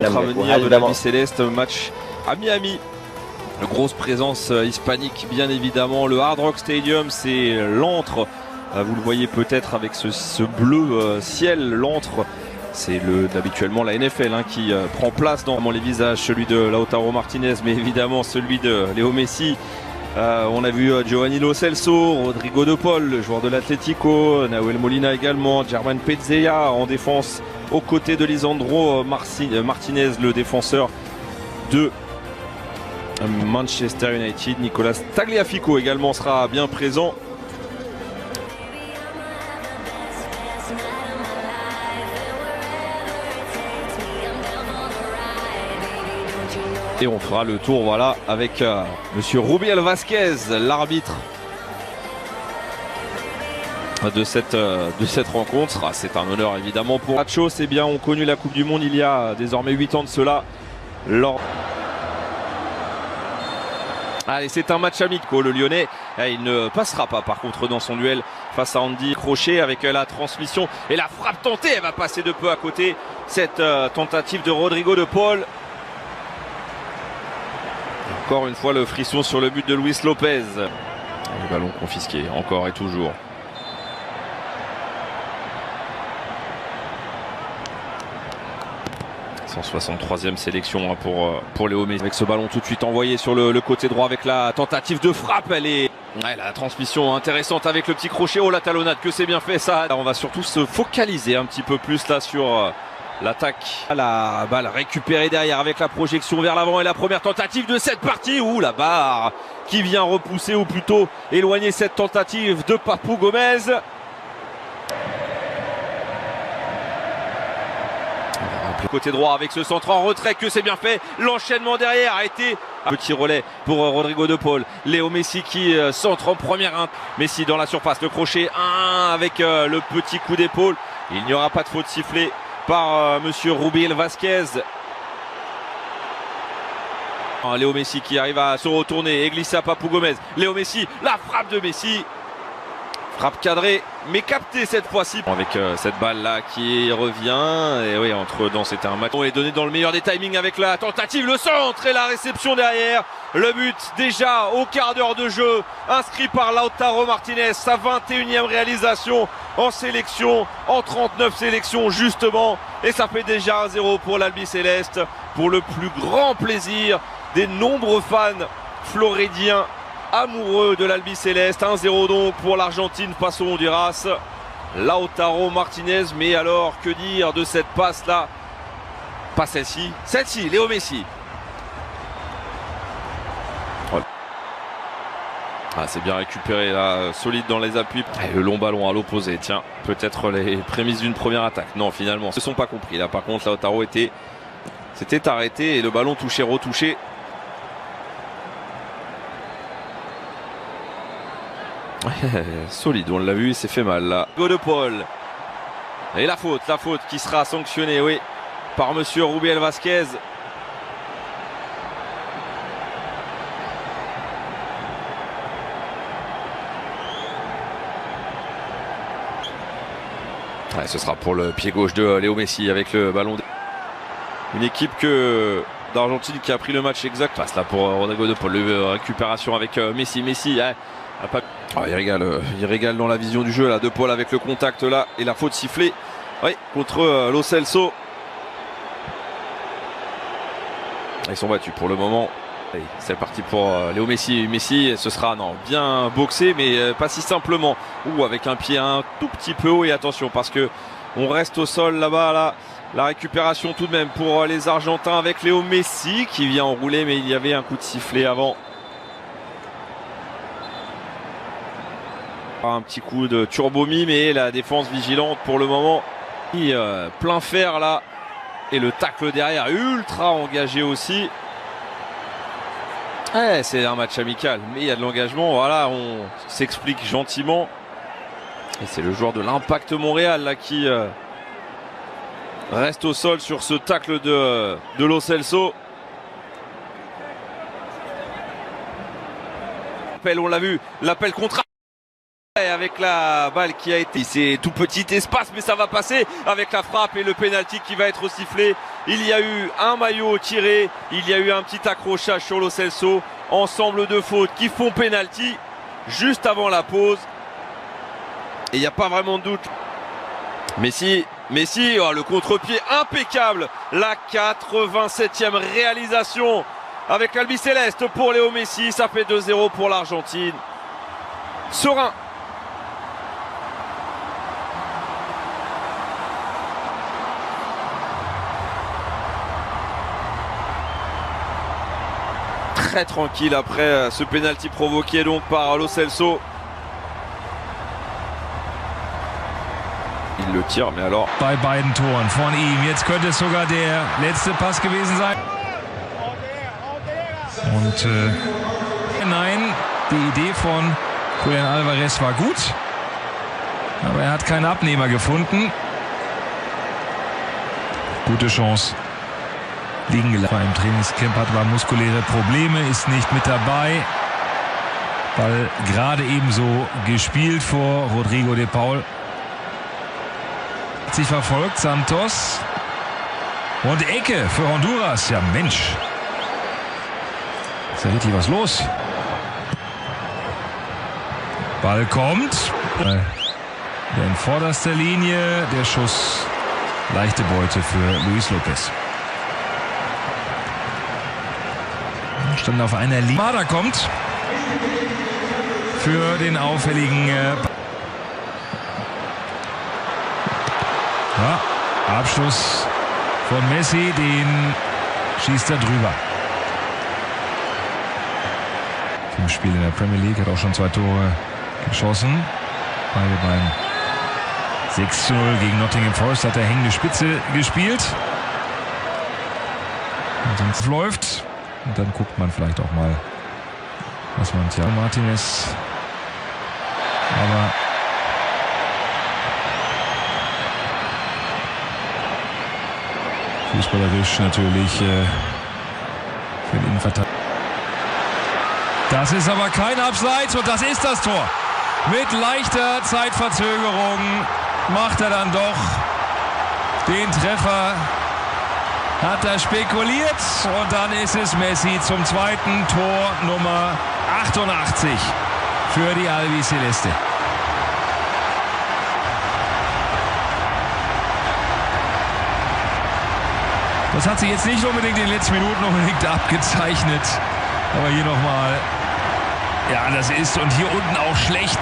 Venir de l'Albi Céleste, match à Miami. Une grosse présence hispanique bien évidemment. Le Hard Rock Stadium, c'est l'antre. Vous le voyez peut-être avec ce bleu ciel, l'antre. C'est habituellement la NFL qui prend place dans les visages, celui de Lautaro Martinez, mais évidemment celui de Léo Messi. On a vu Giovanni Lo Celso, Rodrigo De Paul, le joueur de l'Atlético, Nahuel Molina également, Germán Petzela en défense aux côtés de Lisandro Martinez, le défenseur de Manchester United. Nicolas Tagliafico également sera bien présent. Et on fera le tour, voilà, avec monsieur Rubiel Vázquez, l'arbitre de cette rencontre. C'est un honneur évidemment pour Nacho. C'est bien, ont connu la Coupe du Monde il y a désormais 8 ans de cela. Allez, c'est un match amical. Le Lyonnais, il ne passera pas par contre dans son duel face à Andy Crochet avec la transmission et la frappe tentée. Elle va passer de peu à côté. Cette tentative de Rodrigo De Paul. Encore une fois le frisson sur le but de Luis Lopez. Le ballon confisqué encore et toujours. « 163e sélection pour Léo Messi. Avec ce ballon tout de suite envoyé sur le côté droit avec la tentative de frappe. Elle est... Ouais, la transmission intéressante avec le petit crochet. Oh, la talonnade, que c'est bien fait ça. On va surtout se focaliser un petit peu plus là sur... l'attaque, la balle récupérée derrière avec la projection vers l'avant et la première tentative de cette partie. Ouh, la barre qui vient repousser ou plutôt éloigner cette tentative de Papu Gomez. Côté droit avec ce centre en retrait, que c'est bien fait. L'enchaînement derrière a été petit relais pour Rodrigo De Paul. Léo Messi qui centre en première. Messi dans la surface, le crochet 1 avec le petit coup d'épaule. Il n'y aura pas de faute sifflée par monsieur Rubiel Vázquez. Léo Messi qui arrive à se retourner et glisser à Papu Gomez. Léo Messi, la frappe de Messi. Frappe cadrée, mais captée cette fois-ci. Avec cette balle là qui revient. Et oui, entre dans c'était un match. On est donné dans le meilleur des timings avec la tentative, le centre et la réception derrière. Le but déjà au quart d'heure de jeu. Inscrit par Lautaro Martinez. Sa 21e réalisation en sélection. En 39 sélections justement. Et ça fait déjà 1-0 pour l'Albi Céleste. Pour le plus grand plaisir des nombreux fans floridiens amoureux de l'Albi Céleste. 1-0 donc pour l'Argentine face au Honduras. Lautaro Martinez, mais alors que dire de cette passe là? Pas celle-ci, celle-ci, Léo Messi. Voilà. Ah, c'est bien récupéré là, solide dans les appuis. Et le long ballon à l'opposé, tiens, peut-être les prémices d'une première attaque. Non, finalement, ils ne se sont pas compris là. Par contre, Lautaro s'était arrêté et le ballon touché, retouché. Solide, on l'a vu, il s'est fait mal là. Go de Paul. Et la faute qui sera sanctionnée, oui, par monsieur Rubiel Vázquez. Ouais, ce sera pour le pied gauche de Léo Messi avec le ballon. Une équipe d'Argentine qui a pris le match exact. Passe là pour Rodrigo De Paul, récupération avec Messi. Messi, oh, il régale dans la vision du jeu là, De Paul avec le contact là et la faute sifflée, oui, contre Lo Celso. Ils sont battus pour le moment. C'est parti pour Léo Messi. Messi, ce sera bien boxé, mais pas si simplement. Ou avec un pied un tout petit peu haut. Et attention parce que on reste au sol là-bas là. La récupération tout de même pour les Argentins avec Léo Messi qui vient enrouler, mais il y avait un coup de sifflet avant. Un petit coup de turbomi, mais la défense vigilante pour le moment. Plein fer là. Et le tacle derrière ultra engagé aussi. Ouais, c'est un match amical, mais il y a de l'engagement. Voilà, on s'explique gentiment. Et c'est le joueur de l'Impact Montréal là qui reste au sol sur ce tacle de Lo Celso. On l'a vu, l'appel contre. Avec la balle qui a été, c'est tout petit espace mais ça va passer avec la frappe et le pénalty qui va être sifflé Il y a eu un maillot tiré, il y a eu un petit accrochage sur Lo Celso. Ensemble de fautes qui font pénalty juste avant la pause. Et il n'y a pas vraiment de doute. Messi, oh, le contre-pied impeccable. La 87e réalisation avec l'Albi Céleste pour Léo Messi. Ça fait 2-0 pour l'Argentine. Serein. Très tranquille après ce pénalty provoqué donc par Lo Celso. Il le tire, mais alors... Bei beiden Toren von ihm. Jetzt könnte es sogar der letzte Pass gewesen sein. Und nein, die Idee von Julian Alvarez war gut. Aber er hat keinen Abnehmer gefunden. Gute Chance. Liegen gelassen. Im Trainingscamp hat aber muskuläre Probleme, ist nicht mit dabei. Ball gerade ebenso gespielt vor Rodrigo de Paul. Hat sich verfolgt, Santos. Und Ecke für Honduras. Ja Mensch. Ist ja richtig was los. Ball kommt. In vorderster Linie. Der Schuss. Leichte Beute für Luis Lopez. Stand auf einer Linie. Mada kommt für den auffälligen Abschluss von Messi, den schießt er drüber. 5 Spiele in der Premier League, hat auch schon 2 Tore geschossen. Beide beim 6:0 gegen Nottingham Forest hat er hängende Spitze gespielt. Und sonst läuft. Und dann guckt man vielleicht auch mal, was man Thiago Martinez. Aber fußballerisch natürlich für den Innenverteidiger. Das ist aber kein Abseits und das ist das Tor. Mit leichter Zeitverzögerung macht er dann doch den Treffer. Hat er spekuliert und dann ist es Messi zum zweiten Tor Nummer 88 für die Albi Celeste. Das hat sich jetzt nicht unbedingt in den letzten Minuten unbedingt abgezeichnet. Aber hier nochmal. Ja, das ist und hier unten auch schlecht.